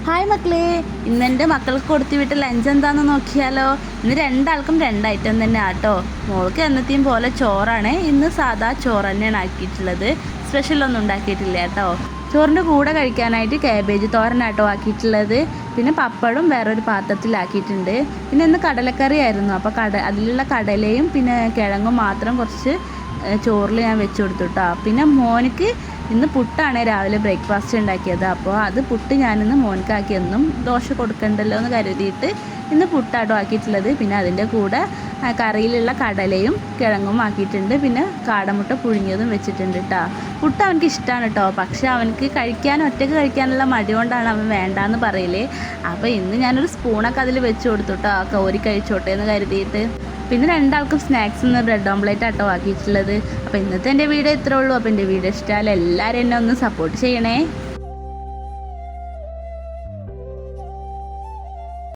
Hi മക്കളെ, ഇന്ന് എൻ്റെ മക്കൾക്ക് കൊടുത്തു വിട്ട ലഞ്ച് എന്താണെന്ന് നോക്കിയാലോ. ഇന്ന് രണ്ടാൾക്കും രണ്ട് ഐറ്റം തന്നെ ആട്ടോ. മോൾക്ക് എന്നത്തെയും പോലെ ചോറാണ്. ഇന്ന് സാധാ ചോറ് തന്നെയാണ് ആക്കിയിട്ടുള്ളത്. സ്പെഷ്യലൊന്നും ഉണ്ടാക്കിയിട്ടില്ല കേട്ടോ. ചോറിൻ്റെ കൂടെ കഴിക്കാനായിട്ട് കാബേജ് തോരനാട്ടോ ആക്കിയിട്ടുള്ളത്. പിന്നെ പപ്പടും വേറൊരു പാത്രത്തിലാക്കിയിട്ടുണ്ട്. പിന്നെ ഇന്ന് കടലക്കറി ആയിരുന്നു. അപ്പോൾ അതിലുള്ള കടലയും പിന്നെ കിഴങ്ങും മാത്രം കുറച്ച് ചോറിൽ ഞാൻ വെച്ച് കൊടുത്തു കേട്ടോ. പിന്നെ മോനിക്ക് ഇന്ന് പുട്ടാണ് രാവിലെ ബ്രേക്ക്ഫാസ്റ്റ് ഉണ്ടാക്കിയത്. അപ്പോൾ അത് പുട്ട് ഞാനിന്ന് മോനിക്കാക്കി, എന്നും ദോശ കൊടുക്കണ്ടല്ലോ എന്ന് കരുതിയിട്ട് ഇന്ന് പുട്ടാട്ടോ ആക്കിയിട്ടുള്ളത്. പിന്നെ അതിൻ്റെ കൂടെ കറിയിലുള്ള കടലയും കിഴങ്ങും ആക്കിയിട്ടുണ്ട്. പിന്നെ കാടമുട്ട പുഴുങ്ങിയതും വെച്ചിട്ടുണ്ട് കേട്ടോ. പുട്ട് അവനക്ക് ഇഷ്ടമാണ് കേട്ടോ. പക്ഷേ അവനക്ക് ഒറ്റയ്ക്ക് കഴിക്കാനുള്ള മടി കൊണ്ടാണ് അവൻ വേണ്ടാന്ന് പറയില്ലേ. അപ്പോൾ ഇന്ന് ഞാനൊരു സ്പൂണൊക്കെ അതിൽ വെച്ച് കൊടുത്തു കേട്ടോ, കോരി കഴിച്ചോട്ടെ എന്ന് കരുതിയിട്ട്. പിന്നെ രണ്ടാൾക്കും സ്നാക്സ് നിന്ന് ബ്രെഡ് ഓംപ്ലേറ്റ് ആട്ടോ ആക്കിയിട്ടുള്ളത്. അപ്പോൾ ഇന്നത്തെ എൻ്റെ വീഡിയോ ഇത്രേ ഉള്ളൂ. അപ്പോൾ എൻ്റെ വീഡിയോ ഇഷ്ടമായാലും എല്ലാവരും എന്നെ ഒന്ന് സപ്പോർട്ട് ചെയ്യണേ.